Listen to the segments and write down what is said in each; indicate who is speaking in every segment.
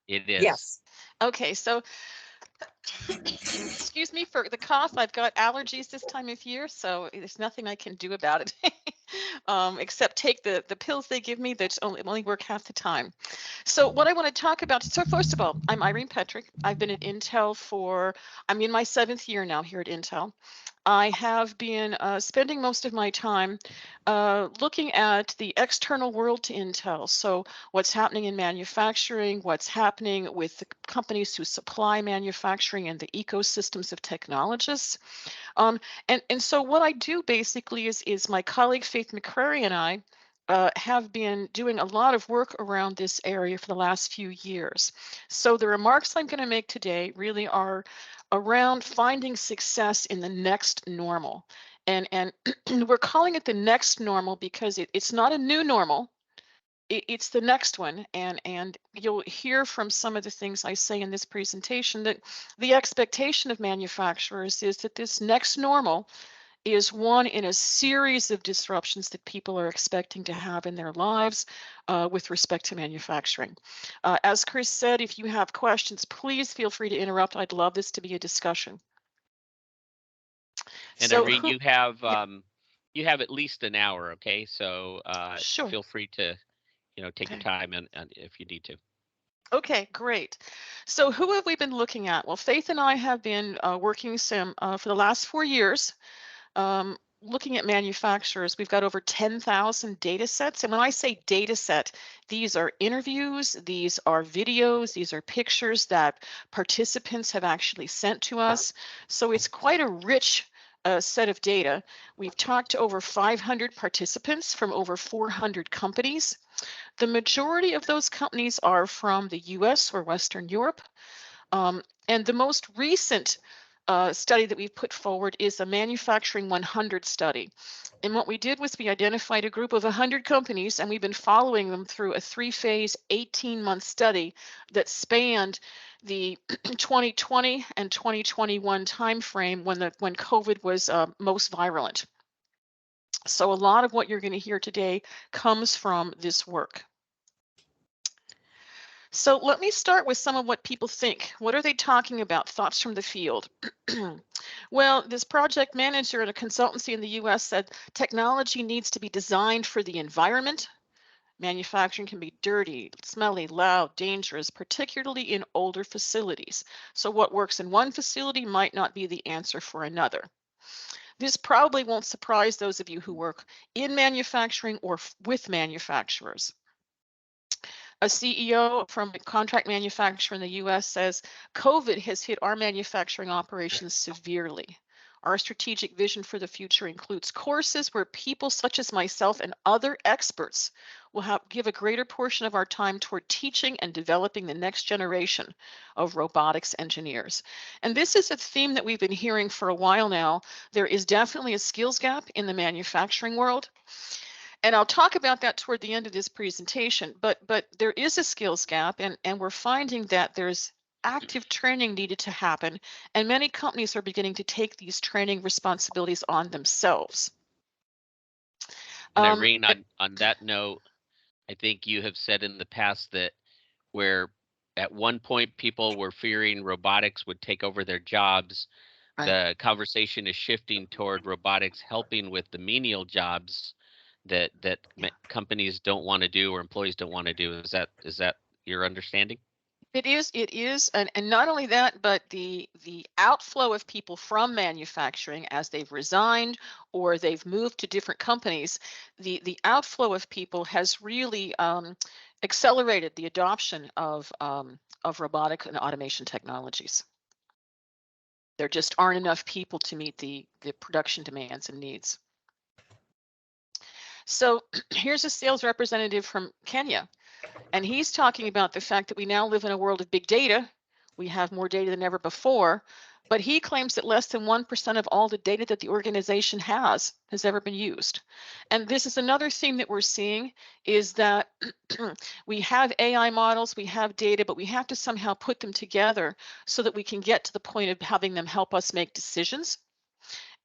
Speaker 1: It is.
Speaker 2: Yes.
Speaker 3: Okay, so excuse me for the cough. I've got allergies this time of year, so there's nothing I can do about it, except take the pills they give me that only work half the time. So what I want to talk about, so first of all, I'm Irene Petrick. I've been at Intel I'm in my 7th year now here at Intel. I have been spending most of my time looking at the external world to Intel. So what's happening in manufacturing, what's happening with the companies who supply manufacturing and the ecosystems of technologists. And so what I do basically is my colleague Faith McCrary and I have been doing a lot of work around this area for the last few years. So the remarks I'm going to make today really are around finding success in the next normal. And we're calling it the next normal because it's not a new normal. It's the next one, and you'll hear from some of the things I say in this presentation that the expectation of manufacturers is that this next normal is one in a series of disruptions that people are expecting to have in their lives with respect to manufacturing. As Chris said, if you have questions, please feel free to interrupt. I'd love this to be a discussion.
Speaker 1: And
Speaker 3: So,
Speaker 1: Irene, you have at least an hour, okay? So
Speaker 3: sure.
Speaker 1: feel free to, take your
Speaker 3: Okay.
Speaker 1: time and if you need to.
Speaker 3: Okay, great. So who have we been looking at? Well, Faith and I have been working for the last 4 years looking at manufacturers. We've got over 10,000 data sets. And when I say data set, these are interviews, these are videos, these are pictures that participants have actually sent to us. So it's quite a rich set of data. We've talked to over 500 participants from over 400 companies. The majority of those companies are from the US or Western Europe. And the most recent study that we've put forward is a Manufacturing 100 study. And what we did was we identified a group of 100 companies, and we've been following them through a 3-phase, 18-month study that spanned the 2020 and 2021 timeframe when COVID was most virulent. So a lot of what you're going to hear today comes from this work. So let me start with some of what people think. What are they talking about? Thoughts from the field. Well, this project manager at a consultancy in the US said technology needs to be designed for the environment. Manufacturing can be dirty, smelly, loud, dangerous, particularly in older facilities. So what works in one facility might not be the answer for another. This probably won't surprise those of you who work in manufacturing or with manufacturers. A CEO from a contract manufacturer in the US says COVID has hit our manufacturing operations severely. Our strategic vision for the future includes courses where people such as myself and other experts will give a greater portion of our time toward teaching and developing the next generation of robotics engineers. And this is a theme that we've been hearing for a while now. There is definitely a skills gap in the manufacturing world. And I'll talk about that toward the end of this presentation, but there is a skills gap, and we're finding that there's active training needed to happen, and many companies are beginning to take these training responsibilities on themselves.
Speaker 1: And Irene, on that note, I think you have said in the past that where at one point people were fearing robotics would take over their jobs,
Speaker 3: Right.
Speaker 1: the conversation is shifting toward robotics helping with the menial jobs that companies don't want to do or employees don't want to do. Is that your understanding?
Speaker 3: It is, and not only that, but the outflow of people from manufacturing as they've resigned or they've moved to different companies, the outflow of people has really accelerated the adoption of robotic and automation technologies. There just aren't enough people to meet the production demands and needs. So here's a sales representative from Kenya. And he's talking about the fact that we now live in a world of big data. We have more data than ever before. But he claims that less than 1% of all the data that the organization has ever been used. And this is another theme that we're seeing is that we have AI models, we have data, but we have to somehow put them together so that we can get to the point of having them help us make decisions.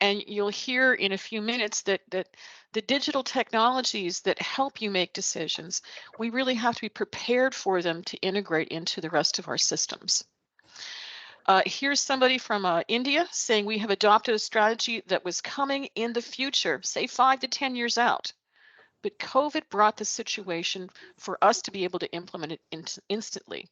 Speaker 3: And you'll hear in a few minutes that the digital technologies that help you make decisions, we really have to be prepared for them to integrate into the rest of our systems. Here's somebody from India saying we have adopted a strategy that was coming in the future, say 5 to 10 years out. But COVID brought the situation for us to be able to implement it instantly.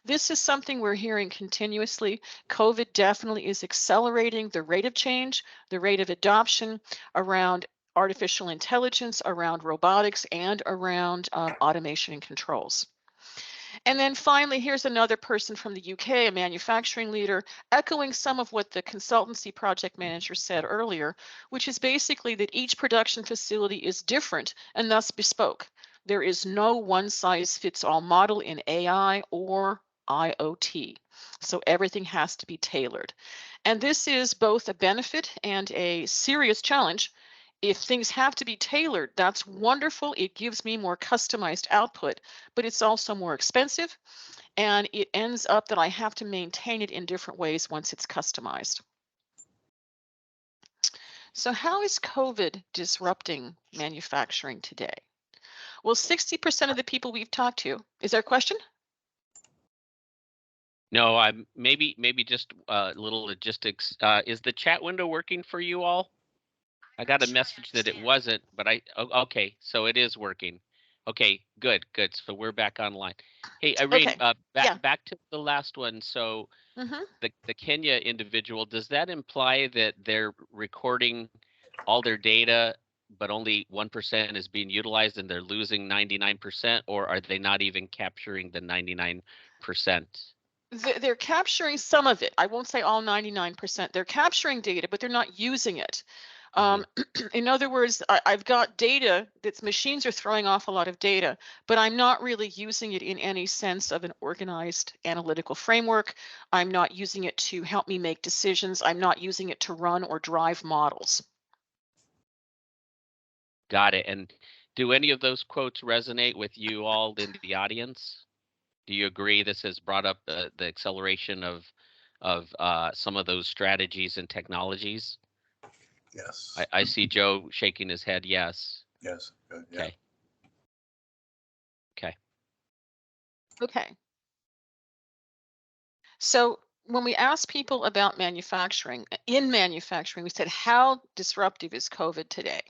Speaker 3: This is something we're hearing continuously. COVID definitely is accelerating the rate of change, the rate of adoption around artificial intelligence, around robotics, and around automation and controls. And then finally, here's another person from the UK, a manufacturing leader, echoing some of what the consultancy project manager said earlier, which is basically that each production facility is different and thus bespoke. There is no one size fits all model in AI or IoT. So everything has to be tailored. And this is both a benefit and a serious challenge. If things have to be tailored, that's wonderful. It gives me more customized output, but it's also more expensive. And it ends up that I have to maintain it in different ways once it's customized. So how is COVID disrupting manufacturing today? Well, 60% of the people we've talked to, is there a question?
Speaker 1: No, I'm maybe just a little logistics. Is the chat window working for you all? I got a message that it wasn't, but okay, so it is working. Okay, good. So we're back online. Hey, Irene,
Speaker 3: Okay.
Speaker 1: back to the last one. So the Kenya individual, does that imply that they're recording all their data, but only 1% is being utilized and they're losing 99%, or are they not even capturing the 99%?
Speaker 3: They're capturing some of it. I won't say all 99%. They're capturing data, but they're not using it. In other words, I've got data that's machines are throwing off a lot of data, but I'm not really using it in any sense of an organized analytical framework. I'm not using it to help me make decisions. I'm not using it to run or drive models.
Speaker 1: Got it. And do any of those quotes resonate with you all in the audience? Do you agree this has brought up the acceleration of some of those strategies and technologies?
Speaker 2: Yes.
Speaker 1: I see Joe shaking his head. Yes.
Speaker 2: Yes. Good. Yeah.
Speaker 3: Okay. So when we ask people about manufacturing, we said, how disruptive is COVID today?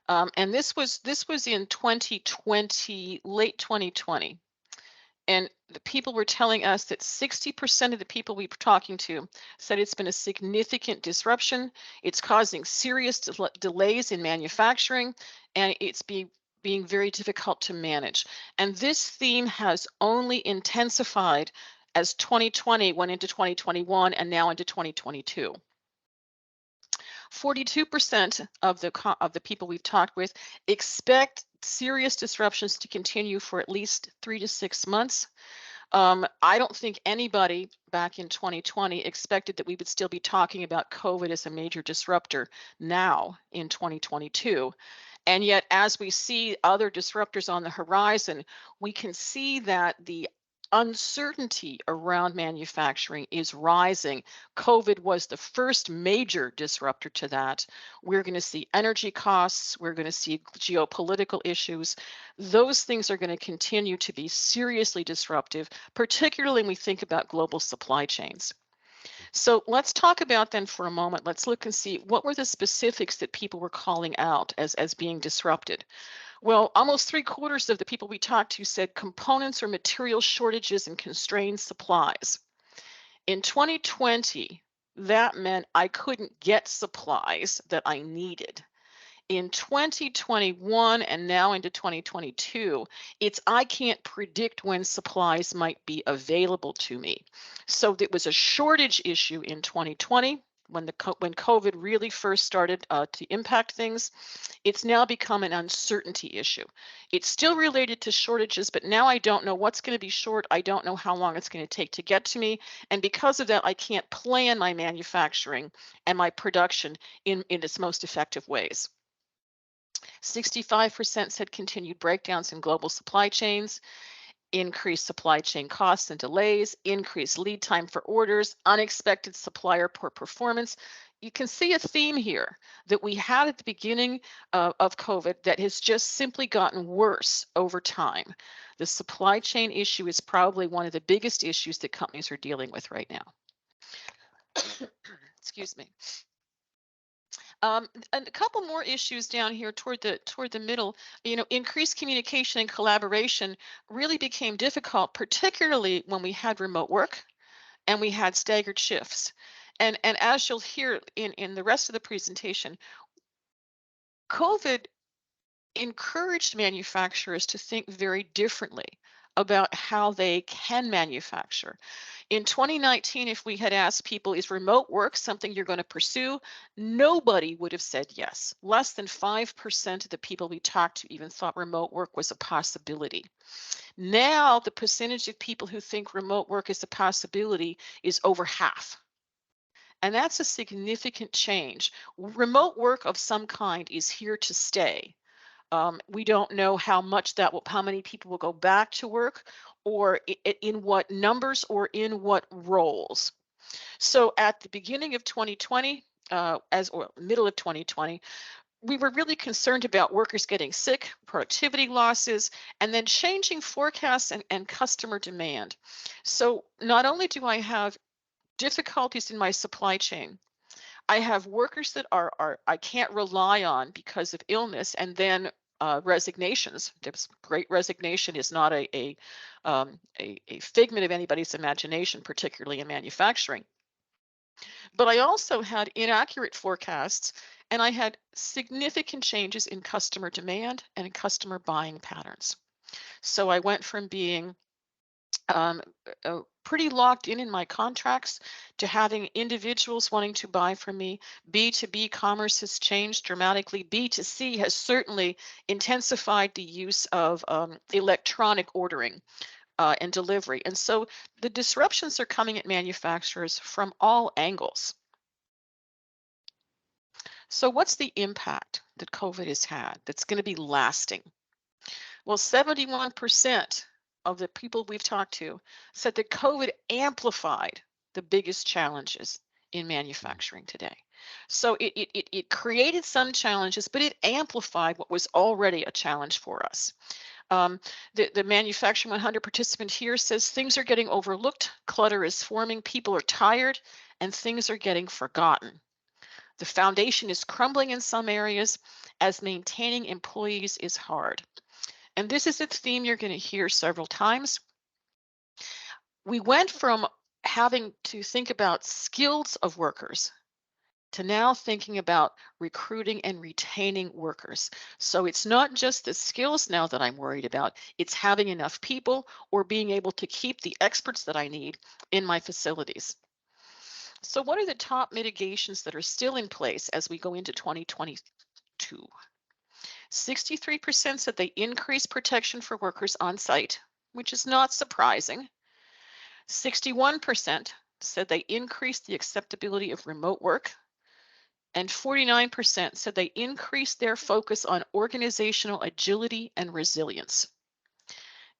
Speaker 3: And this was in 2020, late 2020. And the people were telling us that 60% of the people we were talking to said it's been a significant disruption. It's causing serious delays in manufacturing, and it's being very difficult to manage. And this theme has only intensified as 2020 went into 2021 and now into 2022. 42% of the people we've talked with expect serious disruptions to continue for at least 3 to 6 months. I don't think anybody back in 2020 expected that we would still be talking about COVID as a major disruptor now in 2022. And yet, as we see other disruptors on the horizon, we can see that the uncertainty around manufacturing is rising. COVID was the first major disruptor to that. We're going to see energy costs, we're going to see geopolitical issues. Those things are going to continue to be seriously disruptive, particularly when we think about global supply chains. So let's talk about then for a moment. Let's look and see what were the specifics that people were calling out as being disrupted. Well, almost 3/4 of the people we talked to said components or material shortages and constrained supplies. In 2020, that meant I couldn't get supplies that I needed. In 2021 and now into 2022, it's I can't predict when supplies might be available to me. So it was a shortage issue in 2020 when COVID really first started to impact things. It's now become an uncertainty issue. It's still related to shortages, but now I don't know what's going to be short. I don't know how long it's going to take to get to me. And because of that, I can't plan my manufacturing and my production in its most effective ways. 65% said continued breakdowns in global supply chains, increased supply chain costs and delays, increased lead time for orders, unexpected supplier poor performance. you can see a theme here that we had at the beginning of COVID that has just simply gotten worse over time. The supply chain issue is probably one of the biggest issues that companies are dealing with right now. Excuse me. And a couple more issues down here toward the middle. Increased communication and collaboration really became difficult, particularly when we had remote work and we had staggered shifts. And as you'll hear in the rest of the presentation, COVID encouraged manufacturers to think very differently about how they can manufacture. In 2019, if we had asked people, is remote work something you're going to pursue? Nobody would have said yes. Less than 5% of the people we talked to even thought remote work was a possibility. Now, the percentage of people who think remote work is a possibility is over half. And that's a significant change. Remote work of some kind is here to stay. We don't know how many people will go back to work, or in what numbers or in what roles. So at the beginning of 2020, middle of 2020, we were really concerned about workers getting sick, productivity losses, and then changing forecasts and customer demand. So not only do I have difficulties in my supply chain, I have workers that are I can't rely on because of illness, and then resignations. There's great resignation is not a figment of anybody's imagination, particularly in manufacturing. But I also had inaccurate forecasts, and I had significant changes in customer demand and in customer buying patterns. So I went from being pretty locked in my contracts to having individuals wanting to buy from me. B2B commerce has changed dramatically. B2C has certainly intensified the use of electronic ordering and delivery. And so the disruptions are coming at manufacturers from all angles. So what's the impact that COVID has had that's going to be lasting? Well, 71% of the people we've talked to said that COVID amplified the biggest challenges in manufacturing today. So it created some challenges, but it amplified what was already a challenge for us. The Manufacturing 100 participant here says things are getting overlooked, clutter is forming, people are tired, and things are getting forgotten. The foundation is crumbling in some areas, as maintaining employees is hard. And this is a theme you're going to hear several times. We went from having to think about skills of workers to now thinking about recruiting and retaining workers. So it's not just the skills now that I'm worried about, it's having enough people or being able to keep the experts that I need in my facilities. So what are the top mitigations that are still in place as we go into 2022? 63% said they increased protection for workers on site, which is not surprising. 61% said they increased the acceptability of remote work. And 49% said they increased their focus on organizational agility and resilience.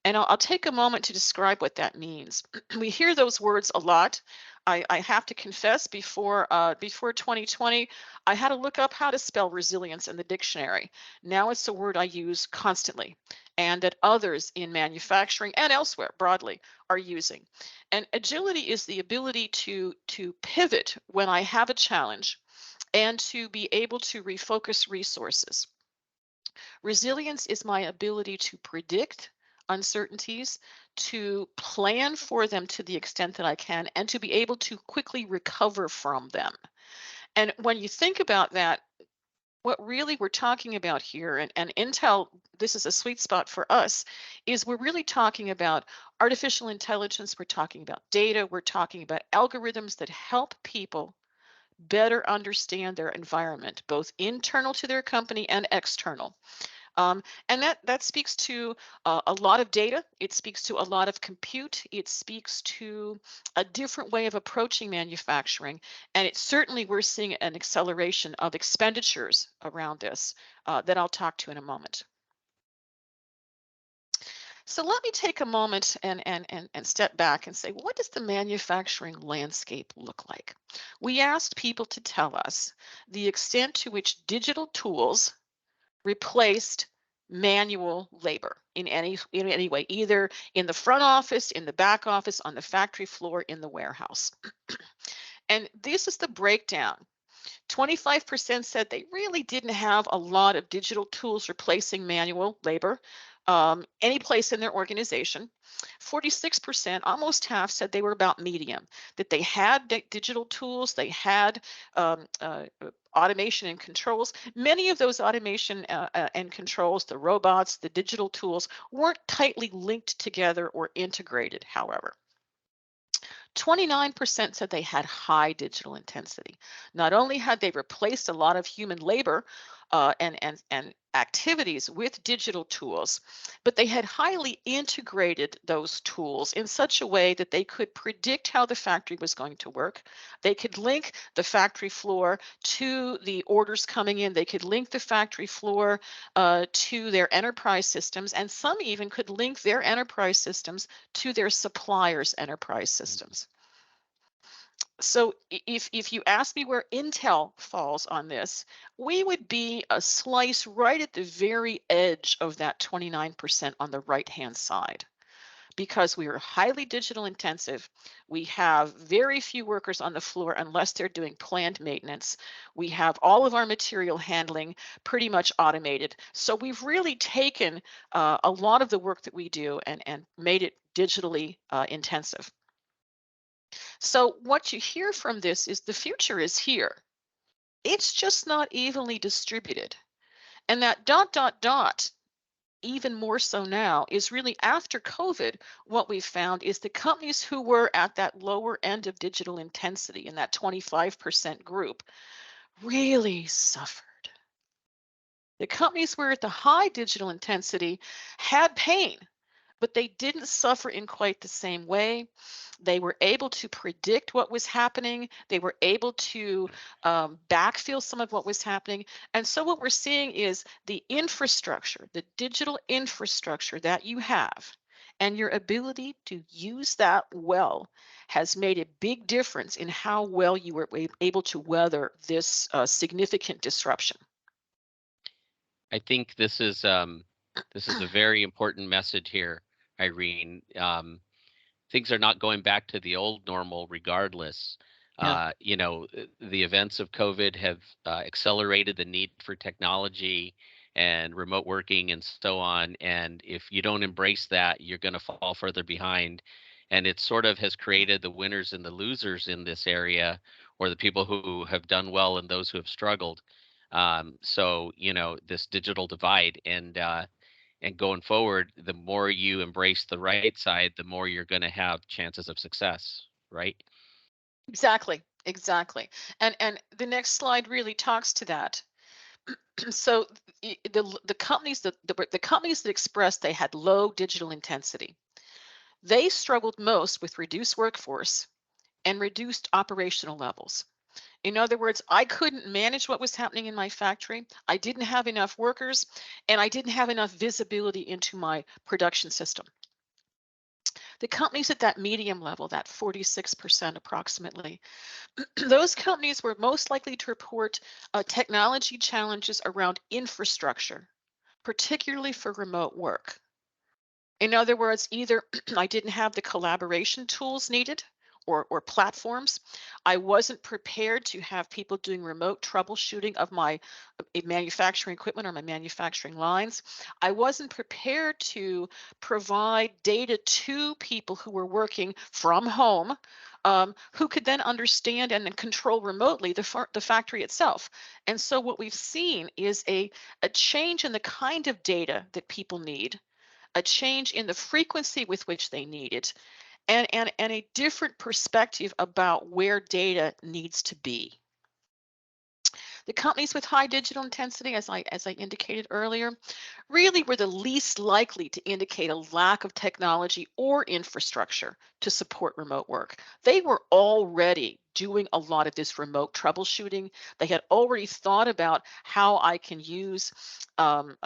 Speaker 3: And I'll take a moment to describe what that means. We hear those words a lot. I have to confess, before 2020, I had to look up how to spell resilience in the dictionary. Now it's a word I use constantly, and that others in manufacturing and elsewhere broadly are using. And agility is the ability to pivot when I have a challenge and to be able to refocus resources. Resilience is my ability to predict uncertainties, to plan for them to the extent that I can, and to be able to quickly recover from them. And when you think about that, what really we're talking about here, and Intel, this is a sweet spot for us, is we're really talking about artificial intelligence, we're talking about data, we're talking about algorithms that help people better understand their environment, both internal to their company and external. And that speaks to a lot of data. It speaks to a lot of compute. It speaks to a different way of approaching manufacturing. And it certainly, we're seeing an acceleration of expenditures around this that I'll talk to in a moment. So let me take a moment and step back and say, what does the manufacturing landscape look like? We asked people to tell us the extent to which digital tools replaced manual labor in any way, either in the front office, in the back office, on the factory floor, in the warehouse. And this is the breakdown. 25% said they really didn't have a lot of digital tools replacing manual labor any place in their organization. 46%, almost half, said they were about medium, that they had digital tools, they had automation and controls. Many of those automation and controls, the robots, the digital tools, weren't tightly linked together or integrated, however. 29% said they had high digital intensity. Not only had they replaced a lot of human labor and activities with digital tools, but they had highly integrated those tools in such a way that they could predict how the factory was going to work. They could link the factory floor to the orders coming in. They could link the factory floor to their enterprise systems, and some even could link their enterprise systems to their suppliers' enterprise systems. So if you ask me where Intel falls on this, we would be a slice right at the very edge of that 29% on the right-hand side. Because we are highly digital intensive, we have very few workers on the floor unless they're doing planned maintenance. We have all of our material handling pretty much automated. So we've really taken a lot of the work that we do and made it digitally intensive. So what you hear from this is the future is here. It's just not evenly distributed. And that ... even more so now, is really after COVID, what we've found is the companies who were at that lower end of digital intensity in that 25% group really suffered. The companies who were at the high digital intensity had pain, but they didn't suffer in quite the same way. They were able to predict what was happening. They were able to backfill some of what was happening. And so what we're seeing is the infrastructure, the digital infrastructure that you have, and your ability to use that well has made a big difference in how well you were able to weather this significant disruption.
Speaker 1: I think this is a very important message here, Irene. Things are not going back to the old normal regardless.
Speaker 3: Yeah.
Speaker 1: The events of COVID have accelerated the need for technology and remote working and so on. And if you don't embrace that, you're going to fall further behind. And it sort of has created the winners and the losers in this area, or the people who have done well and those who have struggled. So, this digital divide, and going forward, the more you embrace the right side, the more you're going to have chances of success, right?
Speaker 3: Exactly. And the next slide really talks to that. So the companies the companies that expressed they had low digital intensity, they struggled most with reduced workforce and reduced operational levels. In other words, I couldn't manage what was happening in my factory. I didn't have enough workers, and I didn't have enough visibility into my production system. The companies at that medium level, that 46% approximately, those companies were most likely to report technology challenges around infrastructure, particularly for remote work. In other words, either I didn't have the collaboration tools needed or platforms. I wasn't prepared to have people doing remote troubleshooting of my manufacturing equipment or my manufacturing lines. I wasn't prepared to provide data to people who were working from home, who could then understand and then control remotely the factory itself. And so what we've seen is a change in the kind of data that people need, a change in the frequency with which they need it, and a different perspective about where data needs to be. The companies with high digital intensity, as I indicated earlier, really were the least likely to indicate a lack of technology or infrastructure to support remote work. They were already doing a lot of this remote troubleshooting. They had already thought about how I can use how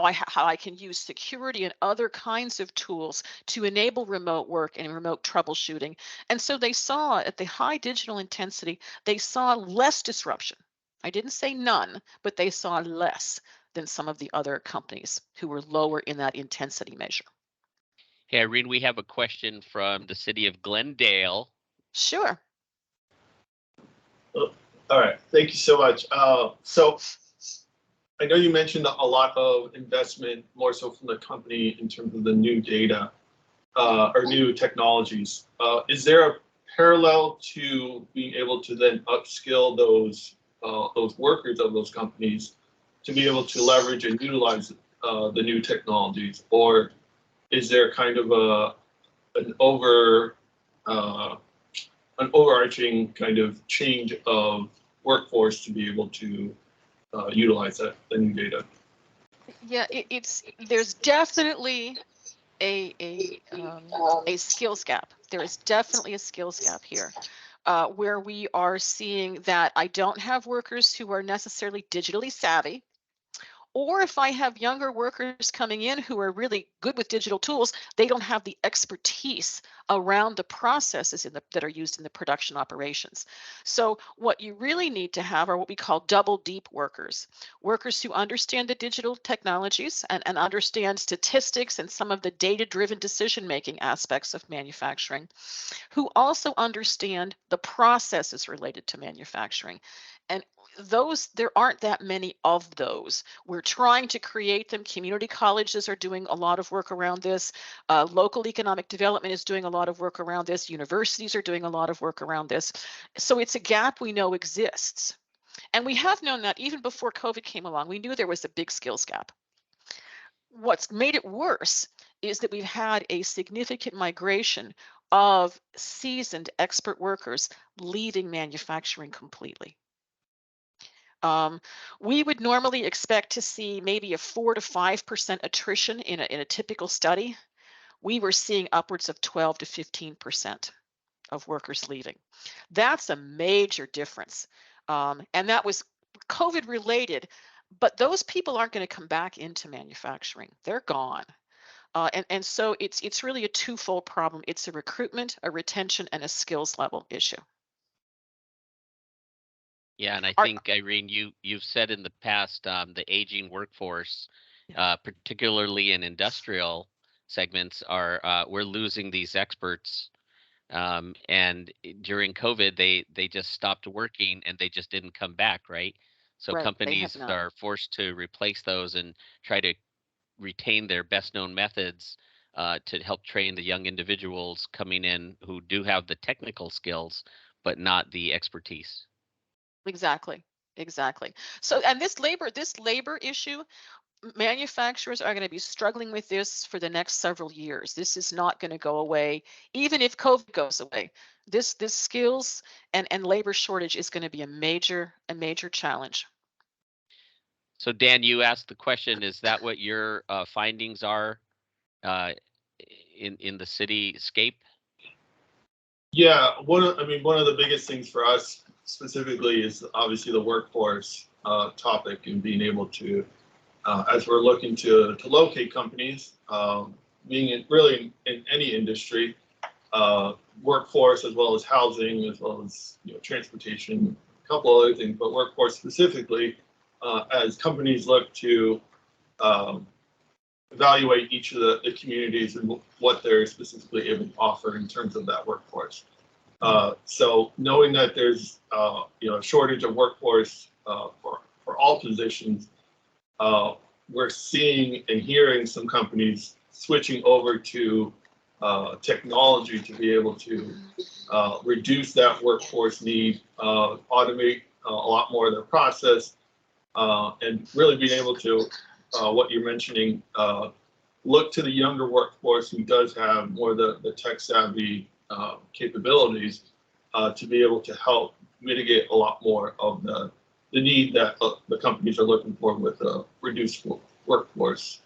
Speaker 3: I can use security and other kinds of tools to enable remote work and remote troubleshooting. And so they saw at the high digital intensity, they saw less disruption. I didn't say none, but they saw less than some of the other companies who were lower in that intensity measure.
Speaker 1: Hey, Irene, we have a question from the city of Glendale.
Speaker 3: Sure.
Speaker 4: All right, thank you so much. So I know you mentioned a lot of investment, more so from the company in terms of the new data or new technologies. Is there a parallel to being able to then upskill those workers of those companies to be able to leverage and utilize the new technologies, or is there kind of an overarching kind of change of workforce to be able to utilize the new data?
Speaker 3: Yeah, there's definitely a skills gap. There is definitely a skills gap here. Where we are seeing that I don't have workers who are necessarily digitally savvy, or if I have younger workers coming in who are really good with digital tools, they don't have the expertise around the processes that are used in the production operations. So what you really need to have are what we call double deep workers, workers who understand the digital technologies and understand statistics and some of the data-driven decision-making aspects of manufacturing, who also understand the processes related to manufacturing. And those, there aren't that many of those. We're trying to create them. Community colleges are doing a lot of work around this. Local economic development is doing a lot of work around this. Universities are doing a lot of work around this. So it's a gap we know exists. And we have known that even before COVID came along. We knew there was a big skills gap. What's made it worse is that we've had a significant migration of seasoned expert workers leaving manufacturing completely. We would normally expect to see maybe a 4 to 5% attrition in a typical study. We were seeing upwards of 12 to 15% of workers leaving. That's a major difference. And that was COVID related, but those people aren't going to come back into manufacturing. They're gone. And so it's really a twofold problem. It's a recruitment, a retention, and a skills level issue.
Speaker 1: Yeah, and I think, Irene, you've said in the past the aging workforce, particularly in industrial segments, we're losing these experts. And during COVID, they just stopped working and they just didn't come back, right? So companies are forced to replace those and try to retain their best known methods to help train the young individuals coming in who do have the technical skills, but not the expertise.
Speaker 3: Exactly. So, and this labor issue, manufacturers are going to be struggling with this for the next several years. This is not going to go away, even if COVID goes away. This skills and labor shortage is going to be a major challenge.
Speaker 1: So Dan, you asked the question: is that what your findings are in the cityscape?
Speaker 4: Yeah, one of the biggest things for us specifically is obviously the workforce topic, and being able to, as we're looking to locate companies, being really in any industry, workforce as well as housing, as well as transportation, a couple other things, but workforce specifically, as companies look to evaluate each of the communities and what they're specifically able to offer in terms of that workforce. So knowing that there's a shortage of workforce for all positions, we're seeing and hearing some companies switching over to technology to be able to reduce that workforce need, automate a lot more of their process, and really being able to, what you're mentioning, look to the younger workforce who does have more the tech savvy capabilities to be able to help mitigate a lot more of the the need that the companies are looking for with a reduced workforce.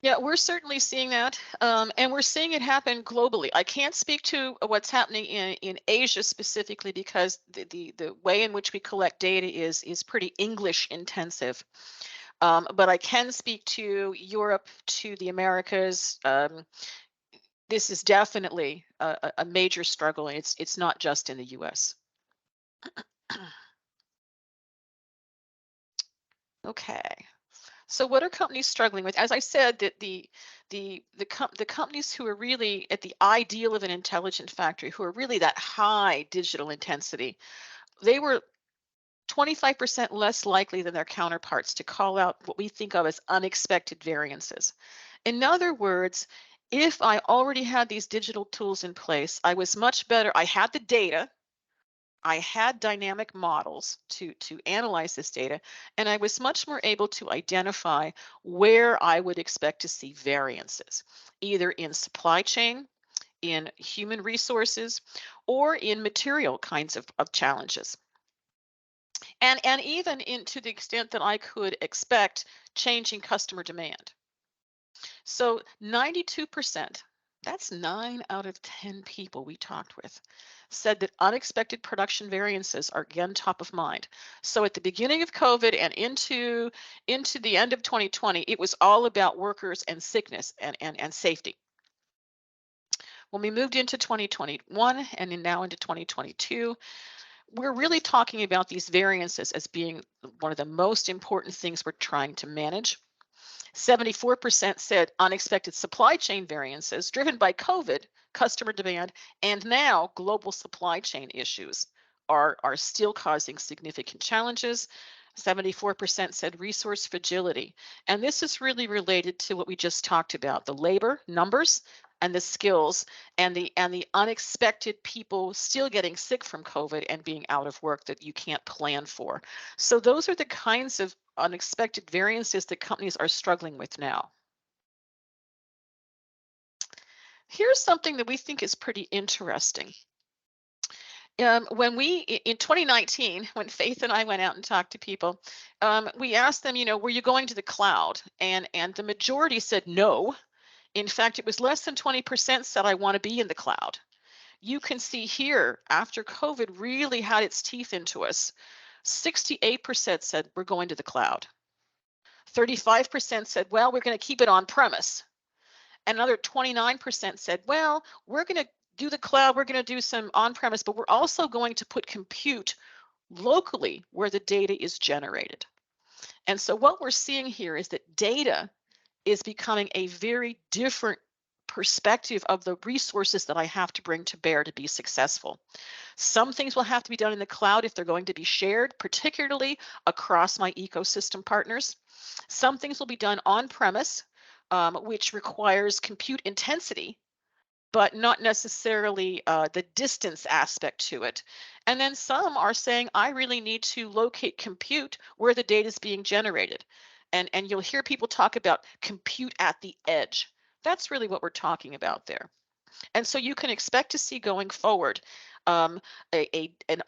Speaker 3: Yeah, we're certainly seeing that, and we're seeing it happen globally. I can't speak to what's happening in Asia specifically because the way in which we collect data is pretty English intensive. But I can speak to Europe, to the Americas. This is definitely a major struggle, and it's not just in the U.S. Okay. So what are companies struggling with? As I said, that the companies who are really at the ideal of an intelligent factory, who are really that high digital intensity, they were 25% less likely than their counterparts to call out what we think of as unexpected variances. In other words, if I already had these digital tools in place, I was much better. I had the data. I had dynamic models to analyze this data, and I was much more able to identify where I would expect to see variances, either in supply chain, in human resources, or in material kinds of challenges. And even to the extent that I could expect changing customer demand. So 92%, that's 9 out of 10 people we talked with, said that unexpected production variances are again top of mind. So at the beginning of COVID and into the end of 2020, it was all about workers and sickness and safety. When we moved into 2021 and now into 2022, we're really talking about these variances as being one of the most important things we're trying to manage. 74% said unexpected supply chain variances driven by COVID, customer demand, and now global supply chain issues are still causing significant challenges. 74% said resource fragility. And this is really related to what we just talked about, the labor numbers and the skills and the unexpected people still getting sick from COVID and being out of work that you can't plan for. So those are the kinds of unexpected variances that companies are struggling with now. Here's something that we think is pretty interesting. When in 2019, when Faith and I went out and talked to people, we asked them, were you going to the cloud? And the majority said no. In fact, it was less than 20% said I want to be in the cloud. You can see here, after COVID really had its teeth into us, 68% said we're going to the cloud. 35% said, well, we're going to keep it on premise. Another 29% said, well, we're going to do the cloud, we're going to do some on premise, but we're also going to put compute locally where the data is generated. And so what we're seeing here is that data is becoming a very different perspective of the resources that I have to bring to bear to be successful. Some things will have to be done in the cloud if they're going to be shared, particularly across my ecosystem partners. Some things will be done on premise, which requires compute intensity, but not necessarily the distance aspect to it. And then some are saying, I really need to locate compute where the data is being generated. And you'll hear people talk about compute at the edge. That's really what we're talking about there. And so you can expect to see going forward an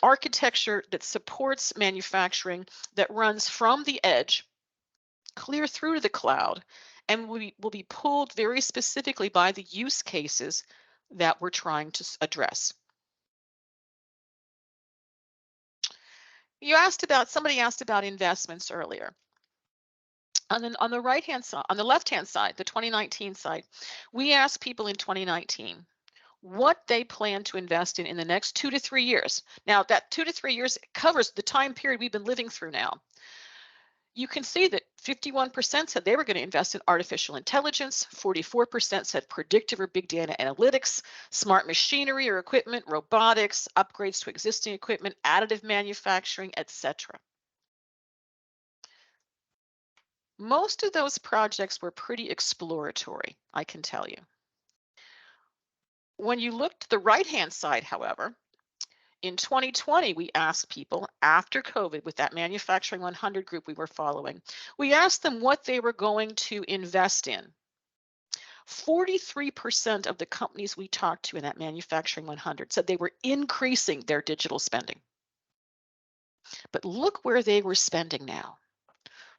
Speaker 3: architecture that supports manufacturing that runs from the edge clear through to the cloud and will be pulled very specifically by the use cases that we're trying to address. Somebody asked about investments earlier. On the right-hand side, on the left-hand side, the 2019 side, we asked people in 2019 what they plan to invest in the next 2 to 3 years. Now, that 2 to 3 years covers the time period we've been living through now. You can see that 51% said they were going to invest in artificial intelligence, 44% said predictive or big data analytics, smart machinery or equipment, robotics, upgrades to existing equipment, additive manufacturing, etc. Most of those projects were pretty exploratory, I can tell you. When you look to the right-hand side, however, in 2020, we asked people after COVID with that Manufacturing 100 group we were following, we asked them what they were going to invest in. 43% of the companies we talked to in that Manufacturing 100 said they were increasing their digital spending. But look where they were spending now.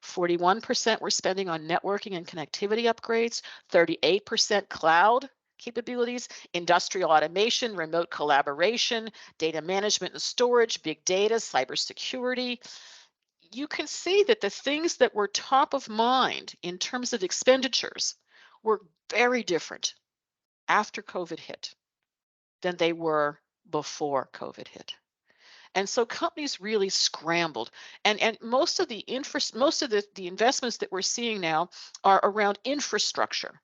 Speaker 3: 41% were spending on networking and connectivity upgrades, 38% cloud capabilities, industrial automation, remote collaboration, data management and storage, big data, cybersecurity. You can see that the things that were top of mind in terms of expenditures were very different after COVID hit than they were before COVID hit. And so companies really scrambled. And most of the investments that we're seeing now are around infrastructure.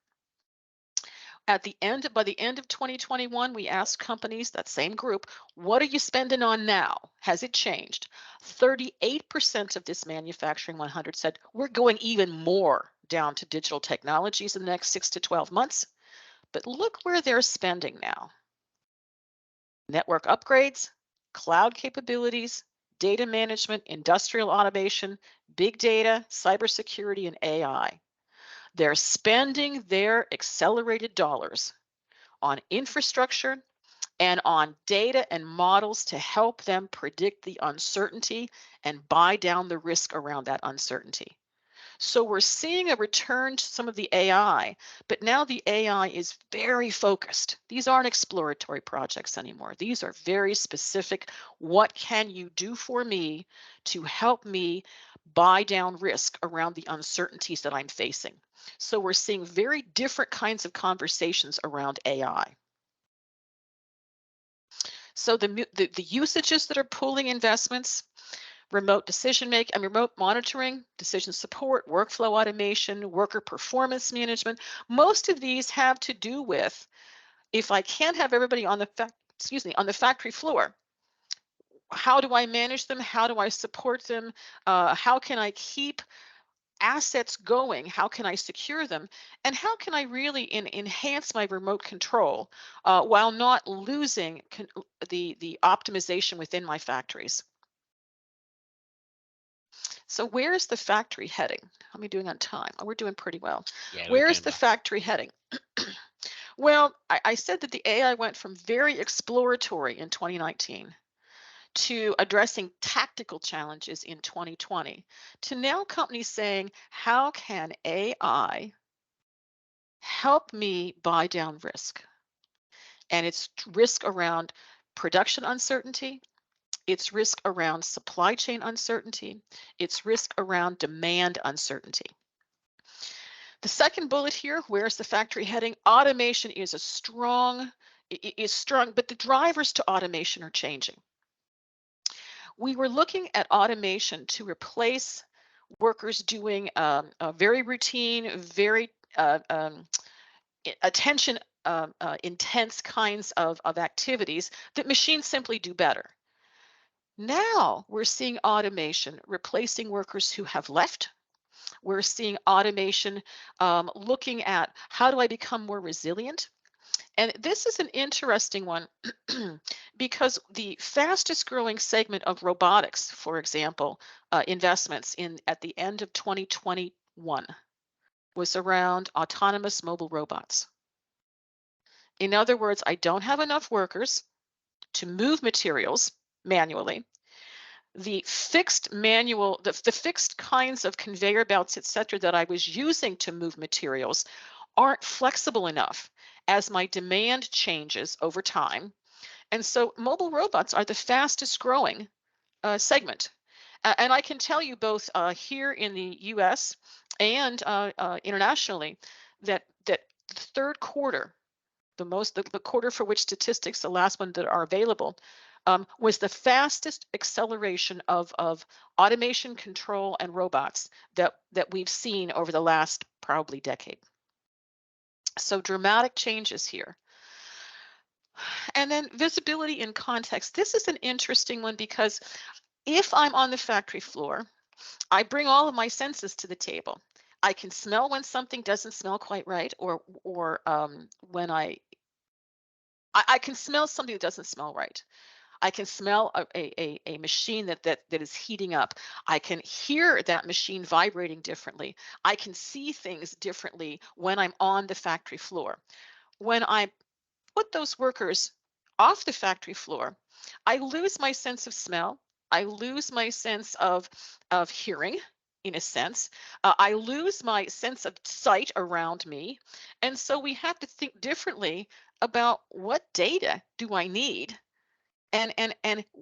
Speaker 3: By the end of 2021, we asked companies, that same group, what are you spending on now? Has it changed? 38% of this manufacturing 100 said we're going even more down to digital technologies in the next 6 to 12 months. But look where they're spending now. Network upgrades, cloud capabilities, data management, industrial automation, big data, cybersecurity, and AI. They're spending their accelerated dollars on infrastructure and on data and models to help them predict the uncertainty and buy down the risk around that uncertainty. So we're seeing a return to some of the AI, but now the AI is very focused. These aren't exploratory projects anymore. These are very specific. What can you do for me to help me buy down risk around the uncertainties that I'm facing? So we're seeing very different kinds of conversations around AI. So the usages that are pulling investments, remote decision making and remote monitoring, decision support, workflow automation, worker performance management. Most of these have to do with, if I can't have everybody on the factory floor, how do I manage them? How do I support them? How can I keep assets going? How can I secure them? And how can I really enhance my remote control while not losing the optimization within my factories? So where is the factory heading? How are we doing on time? Oh, we're doing pretty well.
Speaker 1: Yeah,
Speaker 3: Where is the factory heading? Well, I said that the AI went from very exploratory in 2019 to addressing tactical challenges in 2020 to now companies saying, how can AI help me buy down risk? And it's risk around production uncertainty, it's risk around supply chain uncertainty. It's risk around demand uncertainty. The second bullet here, where's the factory heading? Automation is strong, but the drivers to automation are changing. We were looking at automation to replace workers doing a very routine, very attention intense kinds of activities that machines simply do better. Now we're seeing automation replacing workers who have left. We're seeing automation looking at how do I become more resilient? And this is an interesting one because the fastest growing segment of robotics, for example, investments at the end of 2021 was around autonomous mobile robots. In other words, I don't have enough workers to move materials manually. The fixed manual, the fixed kinds of conveyor belts, etc., that I was using to move materials aren't flexible enough as my demand changes over time. And so mobile robots are the fastest growing segment. And I can tell you both here in the US and internationally that the third quarter, the quarter for which statistics, the last one that are available, was the fastest acceleration of automation, control, and robots that we've seen over the last probably decade. So dramatic changes here. And then visibility in context. This is an interesting one because if I'm on the factory floor, I bring all of my senses to the table. I can smell when something doesn't smell quite right, or when I can smell something that doesn't smell right. I can smell a machine that is heating up. I can hear that machine vibrating differently. I can see things differently when I'm on the factory floor. When I put those workers off the factory floor, I lose my sense of smell. I lose my sense of hearing, in a sense. I lose my sense of sight around me. And so we have to think differently about what data do I need, and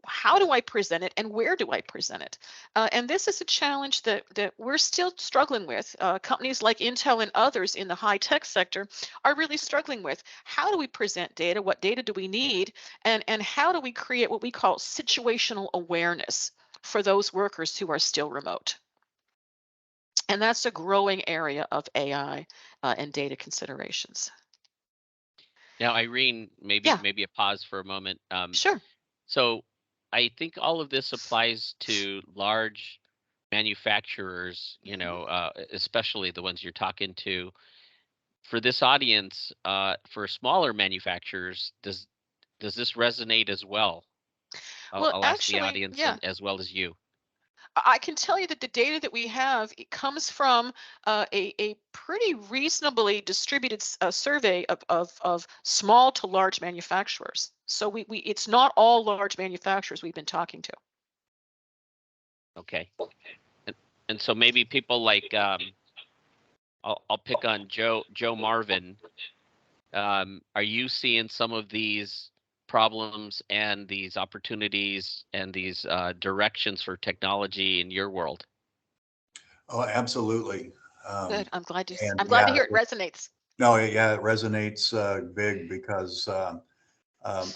Speaker 3: how do I present it, and where do I present it? And this is a challenge that we're still struggling with. Companies like Intel and others in the high tech sector are really struggling with. How do we present data? What data do we need? And how do we create what we call situational awareness for those workers who are still remote? And that's a growing area of AI and data considerations.
Speaker 1: Now, Irene,
Speaker 3: Yeah,
Speaker 1: maybe a pause for a moment.
Speaker 3: sure.
Speaker 1: So I think all of this applies to large manufacturers, especially the ones you're talking to. For this audience, for smaller manufacturers, does this resonate as well?
Speaker 3: Well,
Speaker 1: I'll ask the
Speaker 3: actually,
Speaker 1: audience
Speaker 3: yeah.
Speaker 1: as well as you.
Speaker 3: I can tell you that the data that we have, it comes from a pretty reasonably distributed survey of small to large manufacturers. So it's not all large manufacturers we've been talking to.
Speaker 1: Okay. And so maybe people like I'll pick on Joe Marvin. Are you seeing some of these problems and these opportunities and these directions for technology in your world?
Speaker 2: Oh, absolutely.
Speaker 3: Good. I'm glad to.
Speaker 2: And
Speaker 3: I'm glad to
Speaker 2: yeah,
Speaker 3: hear it resonates.
Speaker 2: no, yeah, it resonates big because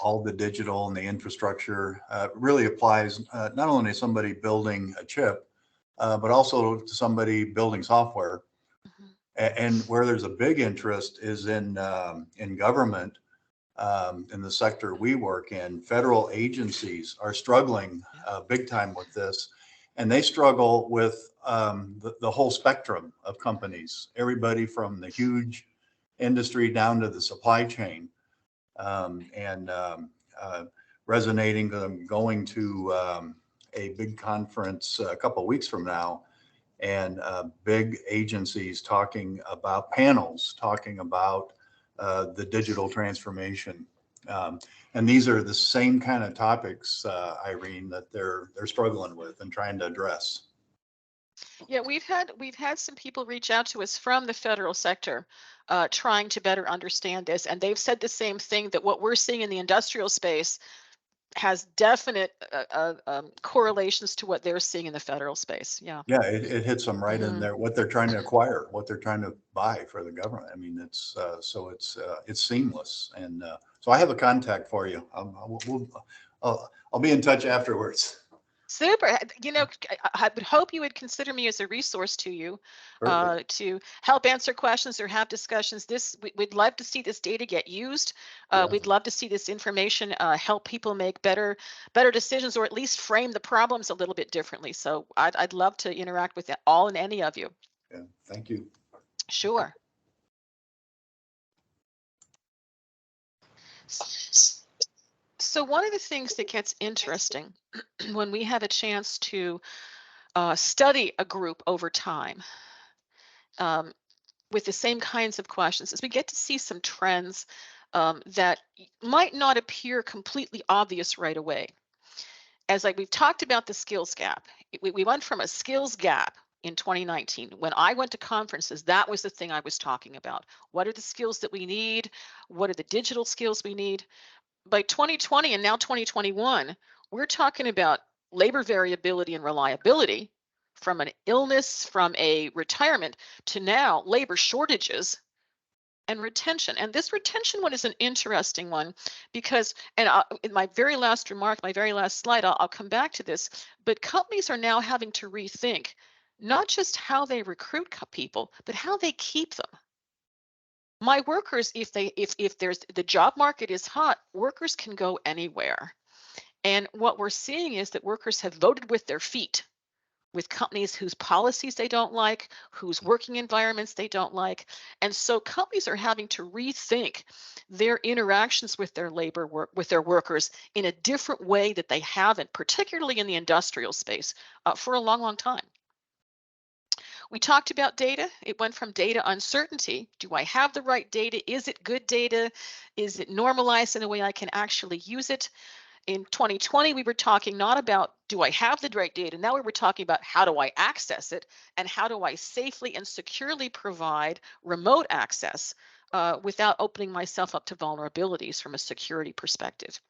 Speaker 2: all the digital and the infrastructure really applies not only to somebody building a chip, but also to somebody building software.
Speaker 3: Mhm.
Speaker 2: And where there's a big interest is in government. In the sector we work in, federal agencies are struggling big time with this, and they struggle with the whole spectrum of companies, everybody from the huge industry down to the supply chain, and resonating. I'm going to a big conference a couple of weeks from now, and big agencies talking about panels, talking about the digital transformation. And these are the same kind of topics, Irene, that they're struggling with and trying to address.
Speaker 3: Yeah, we've had some people reach out to us from the federal sector, trying to better understand this, and they've said the same thing, that what we're seeing in the industrial space has definite correlations to what they're seeing in the federal space. Yeah.
Speaker 2: Yeah, it hits them right in
Speaker 3: Mhm.
Speaker 2: there, what they're trying to acquire, what they're trying to buy for the government. I mean, it's so it's seamless. And so I have a contact for you. I'll be in touch afterwards.
Speaker 3: Super. I would hope you would consider me as a resource to you,
Speaker 2: Perfect.
Speaker 3: to help answer questions or have discussions. We'd love to see this data get used.
Speaker 2: Yeah.
Speaker 3: We'd love to see this information help people make better decisions, or at least frame the problems a little bit differently. So I'd love to interact with all and any of you.
Speaker 2: Yeah. Thank you.
Speaker 3: Sure. So one of the things that gets interesting when we have a chance to study a group over time, um, with the same kinds of questions, is we get to see some trends that might not appear completely obvious right away. As like we've talked about the skills gap, we went from a skills gap in 2019. When I went to conferences, that was the thing I was talking about. What are the skills that we need? What are the digital skills we need? By 2020 and now 2021, we're talking about labor variability and reliability, from an illness, from a retirement, to now labor shortages and retention. And this retention one is an interesting one because, and in my very last remark, my very last slide, I'll come back to this, but companies are now having to rethink not just how they recruit people, but how they keep them. My workers, if there's the job market is hot, workers can go anywhere. And what we're seeing is that workers have voted with their feet with companies whose policies they don't like, whose working environments they don't like. And so companies are having to rethink their interactions with their with their workers in a different way that they haven't, particularly in the industrial space, for a long, long time. We talked about data. It went from data uncertainty. Do I have the right data? Is it good data? Is it normalized in a way I can actually use it? In 2020, we were talking not about, do I have the right data? Now we were talking about, how do I access it? And how do I safely and securely provide remote access without opening myself up to vulnerabilities from a security perspective?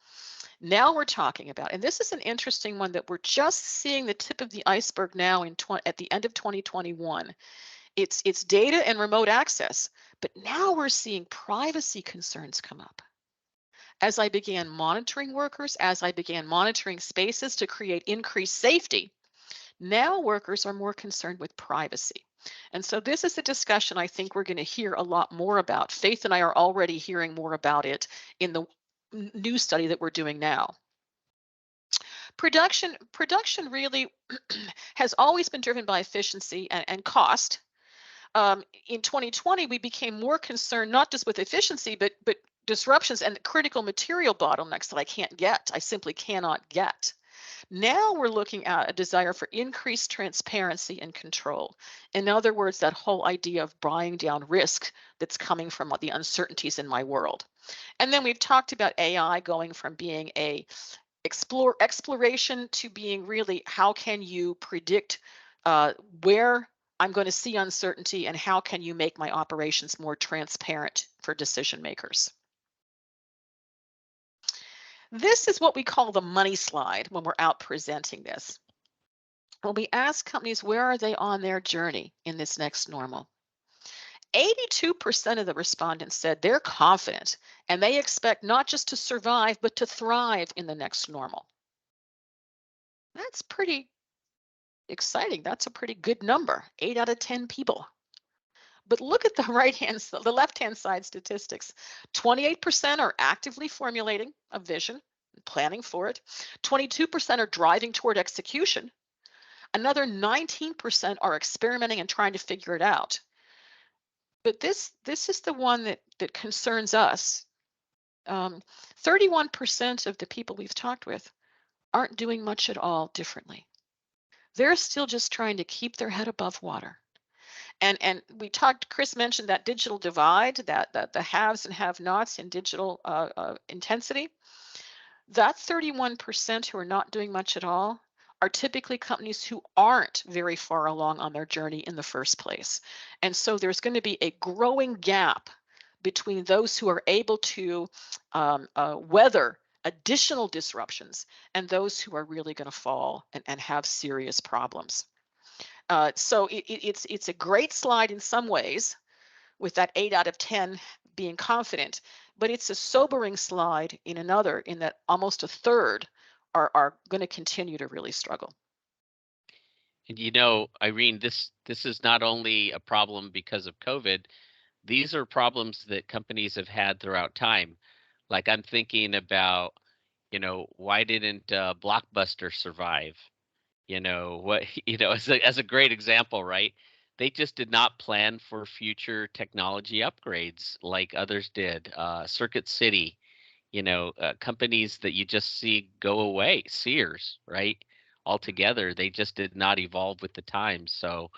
Speaker 3: Now we're talking about, and this is an interesting one that we're just seeing the tip of the iceberg now at the end of 2021. It's data and remote access, but now we're seeing privacy concerns come up. As I began monitoring workers, as I began monitoring spaces to create increased safety, now workers are more concerned with privacy. And so this is a discussion I think we're going to hear a lot more about. Faith and I are already hearing more about it in the new study that we're doing now. Production really has always been driven by efficiency and cost. In 2020, we became more concerned not just with efficiency, but disruptions and critical material bottlenecks that I simply cannot get. Now we're looking at a desire for increased transparency and control. In other words, that whole idea of buying down risk that's coming from the uncertainties in my world. And then we've talked about AI going from being a exploration to being really, how can you predict where I'm going to see uncertainty, and how can you make my operations more transparent for decision makers? This is what we call the money slide when we're out presenting this. When we ask companies, where are they on their journey in this next normal? 82% of the respondents said they're confident and they expect not just to survive, but to thrive in the next normal. That's pretty exciting. That's a pretty good number, 8 out of 10 people. But look at the left-hand side statistics. 28% are actively formulating a vision, planning for it. 22% are driving toward execution. Another 19% are experimenting and trying to figure it out. But this is the one that concerns us. 31% of the people we've talked with aren't doing much at all differently. They're still just trying to keep their head above water. And we talked, Chris mentioned that digital divide, that the haves and have-nots in digital intensity. That 31% who are not doing much at all are typically companies who aren't very far along on their journey in the first place. And so there's going to be a growing gap between those who are able to weather additional disruptions and those who are really going to fall and have serious problems. So it's a great slide in some ways, with that 8 out of 10 being confident, but it's a sobering slide in another, in that almost a third are going to continue to really struggle.
Speaker 1: And Irene, this is not only a problem because of COVID. These are problems that companies have had throughout time. Like, I'm thinking about, why didn't Blockbuster survive? As a great example, right? They just did not plan for future technology upgrades like others did. Circuit City, companies that you just see go away. Sears, right? Altogether, they just did not evolve with the times. So,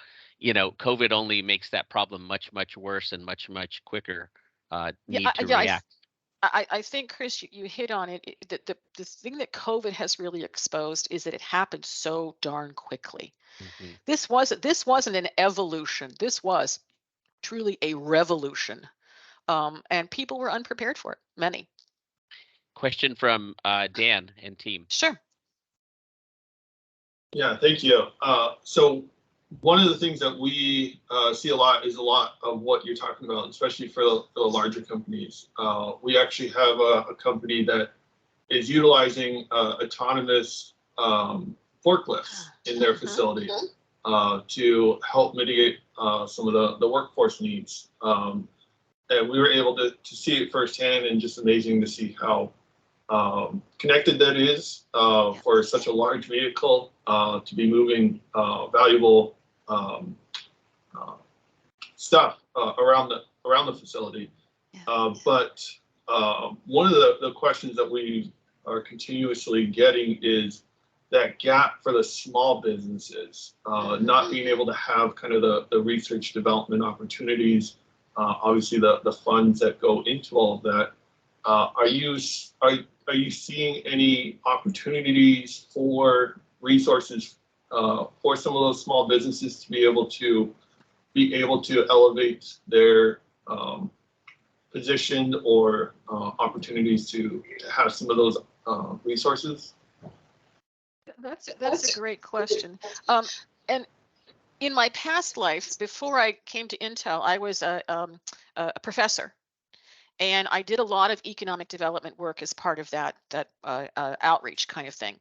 Speaker 1: COVID only makes that problem much, much worse and much, much quicker need to react.
Speaker 3: I think, Chris, you hit on it. The thing that COVID has really exposed is that it happened so darn quickly. Mm-hmm. This wasn't an evolution. This was truly a revolution, and people were unprepared for it. Many.
Speaker 1: Question from Dan and team.
Speaker 3: Sure.
Speaker 4: Yeah, thank you. So one of the things that we see a lot of what you're talking about, especially for the larger companies. We actually have a company that is utilizing autonomous forklifts in their facility to help mitigate some of the workforce needs. And we were able to see it firsthand, and just amazing to see how connected that is for such a large vehicle to be moving valuable stuff around the facility. But one of the questions that we are continuously getting is that gap for the small businesses, not being able to have kind of the research development opportunities, obviously the funds that go into all of that. Are are you seeing any opportunities for resources for some of those small businesses to be able to elevate their position or opportunities to have some of those resources?
Speaker 3: That's a great question. And in my past life, before I came to Intel, I was a professor, and I did a lot of economic development work as part of that outreach kind of thing.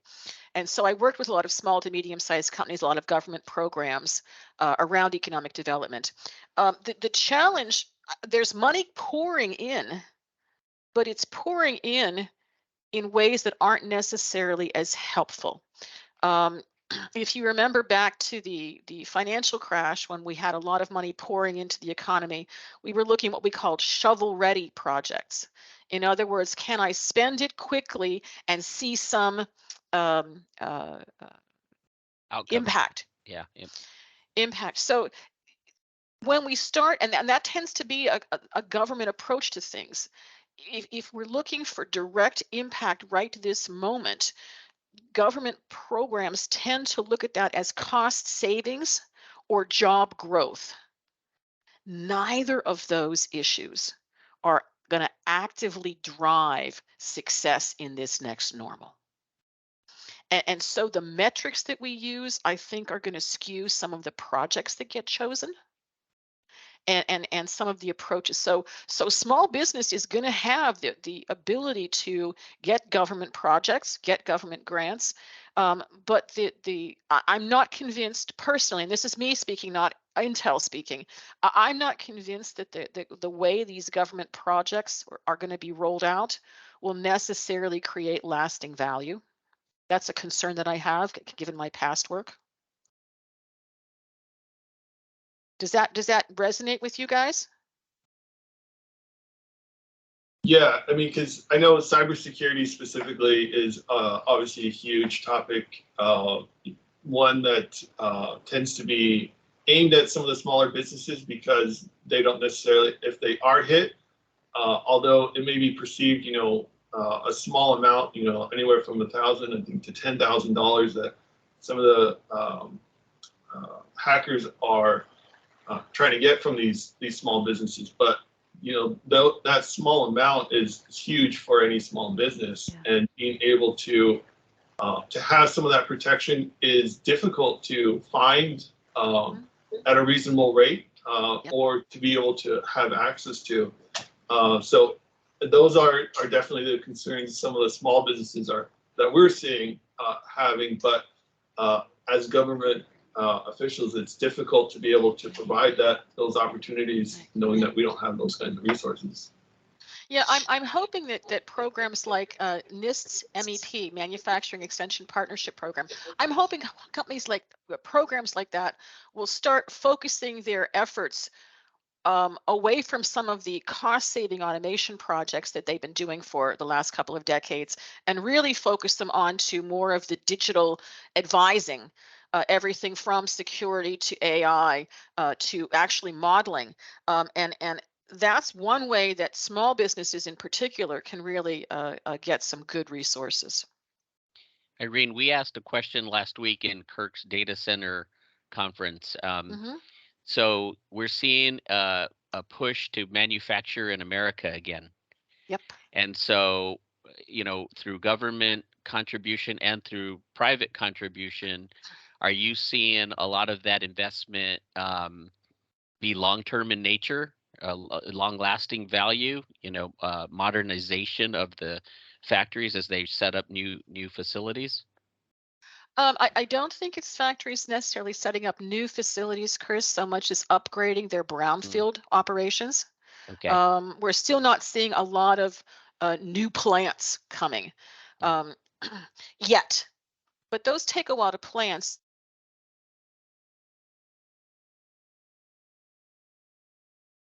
Speaker 3: And so I worked with a lot of small to medium-sized companies, a lot of government programs around economic development. The challenge, there's money pouring in, but it's pouring in ways that aren't necessarily as helpful. If you remember back to the financial crash, when we had a lot of money pouring into the economy, we were looking at what we called shovel-ready projects. In other words, can I spend it quickly and see some impact?
Speaker 1: Yeah.
Speaker 3: Impact. So when we start, and that tends to be a government approach to things. If we're looking for direct impact right this moment, government programs tend to look at that as cost savings or job growth. Neither of those issues are going to actively drive success in this next normal. And so the metrics that we use, I think, are going to skew some of the projects that get chosen. And some of the approaches. So small business is going to have the ability to get government projects, get government grants, but I'm not convinced personally, and this is me speaking, not Intel speaking. I'm not convinced that the way these government projects are going to be rolled out will necessarily create lasting value. That's a concern that I have, given my past work. Does that resonate with you guys?
Speaker 4: Yeah, I mean, because I know cybersecurity specifically is obviously a huge topic, one that tends to be aimed at some of the smaller businesses because they don't necessarily, if they are hit, although it may be perceived, a small amount, anywhere from $1,000, I think, to $10,000 that some of the hackers are trying to get from these small businesses, but that small amount is huge for any small business, and being able to have some of that protection is difficult to find at a reasonable rate, or to be able to have access to. So those are definitely the concerns some of the small businesses that we're seeing having, but as government officials, it's difficult to be able to provide those opportunities, knowing that we don't have those kinds of resources.
Speaker 3: Yeah, I'm hoping that programs like NIST's MEP, Manufacturing Extension Partnership Program, I'm hoping companies like programs like that will start focusing their efforts away from some of the cost-saving automation projects that they've been doing for the last couple of decades, and really focus them onto more of the digital advising. Everything from security to AI to actually modeling, and that's one way that small businesses in particular can really get some good resources.
Speaker 1: Irene, we asked a question last week in Kirk's data center conference. So we're seeing a push to manufacture in America again.
Speaker 3: Yep.
Speaker 1: And so, through government contribution and through private contribution, are you seeing a lot of that investment be long-term in nature, long-lasting value, modernization of the factories as they set up new facilities?
Speaker 3: I don't think it's factories necessarily setting up new facilities, Chris, so much as upgrading their brownfield operations.
Speaker 1: Okay.
Speaker 3: We're still not seeing a lot of new plants coming yet, but those take a lot of plants.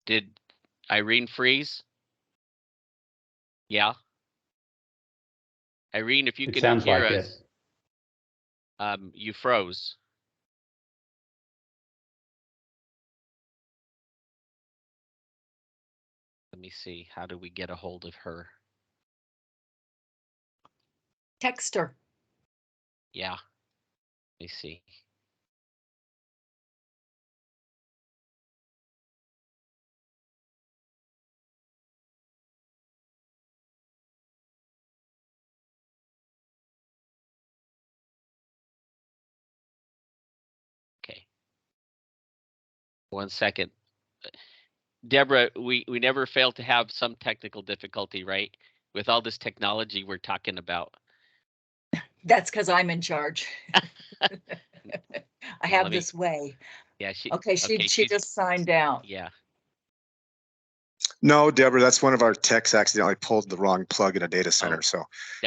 Speaker 1: Did Irene freeze? Yeah. Irene, if you can hear us, you froze. Let me see. How do we get a hold of her?
Speaker 5: Text her.
Speaker 1: Yeah. Let me see. Okay. 1 second. Deborah, we never fail to have some technical difficulty, right? With all this technology we're talking about.
Speaker 5: That's because I'm in charge. I have this way.
Speaker 1: Yeah, she
Speaker 5: she just signed out.
Speaker 1: Yeah.
Speaker 6: No, Deborah, that's one of our techs accidentally pulled the wrong plug in a data center. So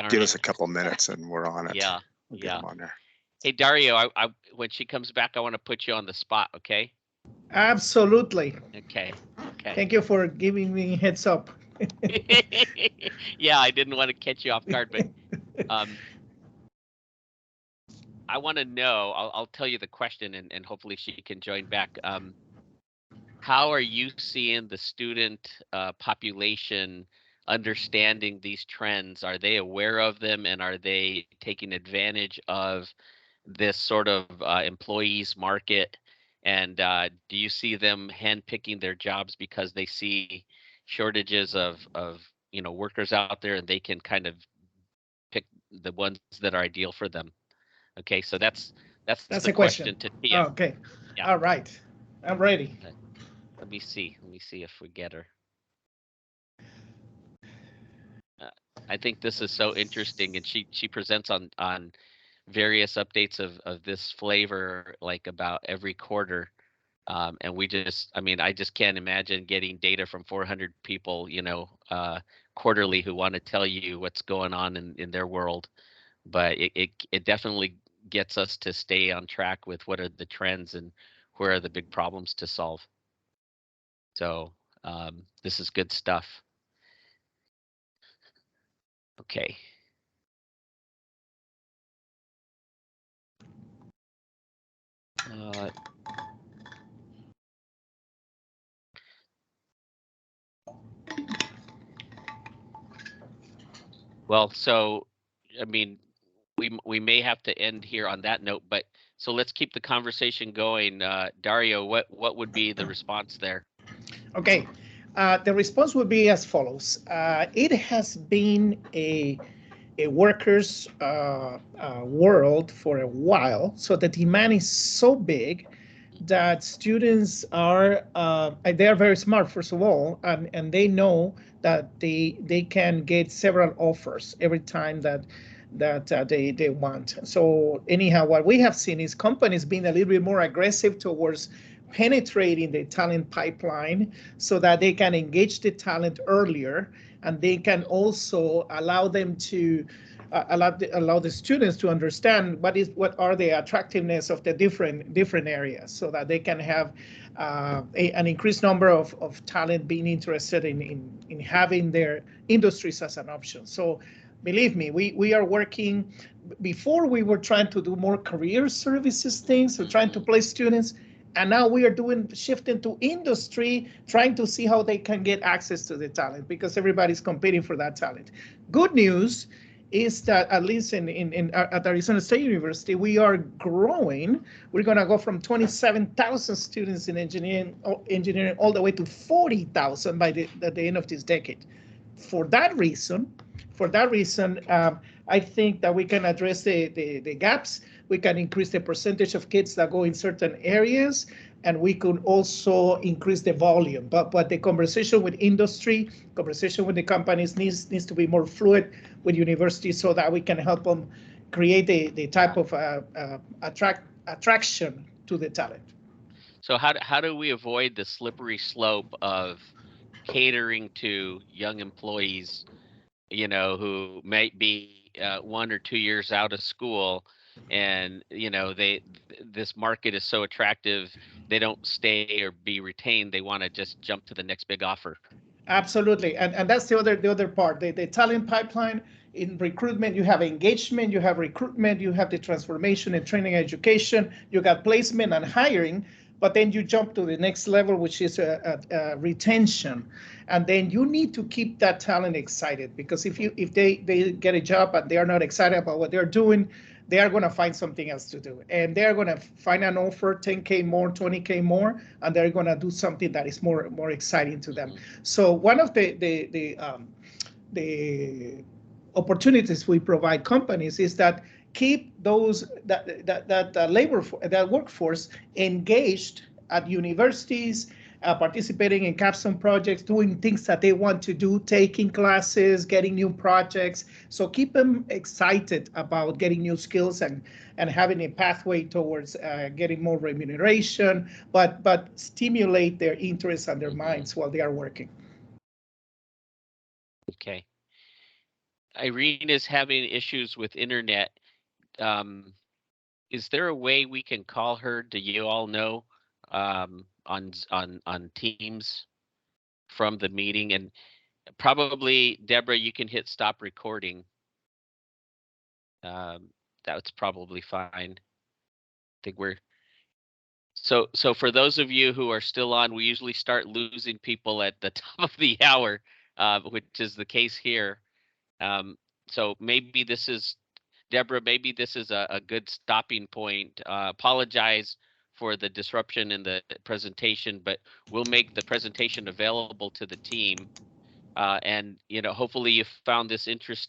Speaker 6: give us a couple minutes and we're on it.
Speaker 1: Yeah.
Speaker 6: We'll get them on there.
Speaker 1: Hey, Dario, I when she comes back, I want to put you on the spot, okay?
Speaker 7: Absolutely.
Speaker 1: Okay.
Speaker 7: Thank you for giving me heads up.
Speaker 1: Yeah, I didn't want to catch you off guard, but I want to know, I'll tell you the question and hopefully she can join back. How are you seeing the student population understanding these trends? Are they aware of them and are they taking advantage of this sort of employees market? And do you see them handpicking their jobs because they see shortages of workers out there and they can kind of pick the ones that are ideal for them? Okay, so that's the question to Tia.
Speaker 7: Okay.
Speaker 1: Yeah.
Speaker 7: All right. I'm ready.
Speaker 1: Okay. Let me see if we get her. I think this is so interesting, and she presents on various updates of this flavor like about every quarter. And I just can't imagine getting data from 400 people, quarterly who want to tell you what's going on in their world. But it definitely gets us to stay on track with what are the trends and where are the big problems to solve. So this is good stuff. Okay. Well, so I mean, we may have to end here on that note, but so let's keep the conversation going. Dario, what would be the response there?
Speaker 7: Okay, the response would be as follows. It has been a workers' world for a while, so the demand is so big that students are they are very smart, first of all, and they know that they can get several offers every time that they want. So anyhow, what we have seen is companies being a little bit more aggressive towards penetrating the talent pipeline so that they can engage the talent earlier, and they can also allow them to allow the students to understand what are the attractiveness of the different areas, so that they can have an increased number of talent being interested in having their industries as an option. So believe me, we are working. Before we were trying to do more career services things, so trying to place students, and now we are shifting to industry, trying to see how they can get access to the talent, because everybody's competing for that talent. Good news is that at least at Arizona State University, we are growing. We're going to go from 27,000 students in engineering all the way to 40,000 by the end of this decade. For that reason, I think that we can address the gaps. We can increase the percentage of kids that go in certain areas, and we could also increase the volume. But the conversation with industry, conversation with the companies needs to be more fluid with universities, so that we can help them create the type of attraction to the talent.
Speaker 1: So how do we avoid the slippery slope of catering to young employees, who might be 1 or 2 years out of school, and this market is so attractive, they don't stay or be retained. They want to just jump to the next big offer.
Speaker 7: Absolutely, and that's the other part. The talent pipeline. In recruitment, you have engagement, you have recruitment, you have the transformation and training education, you got placement and hiring. but then you jump to the next level, which is retention. And then you need to keep that talent excited, because if they get a job and they are not excited about what they're doing, they are going to find something else to do, and they're going to find an offer 10K more, 20K more, and they're going to do something that is more exciting to them. So one of the opportunities we provide companies is that keep those that workforce engaged at universities, participating in capstone projects, doing things that they want to do, taking classes, getting new projects. So keep them excited about getting new skills and having a pathway towards getting more remuneration, but stimulate their interests and their minds while they are working.
Speaker 1: Okay. Irene is having issues with internet. Is there a way we can call her? Do you all know, on Teams from the meeting? And probably, Deborah, you can hit stop recording. That's probably fine. I think we're so for those of you who are still on, we usually start losing people at the top of the hour, which is the case here. So maybe this is, Deborah, maybe this is a good stopping point. Apologize for the disruption in the presentation, but we'll make the presentation available to the team. And, hopefully you found this interesting.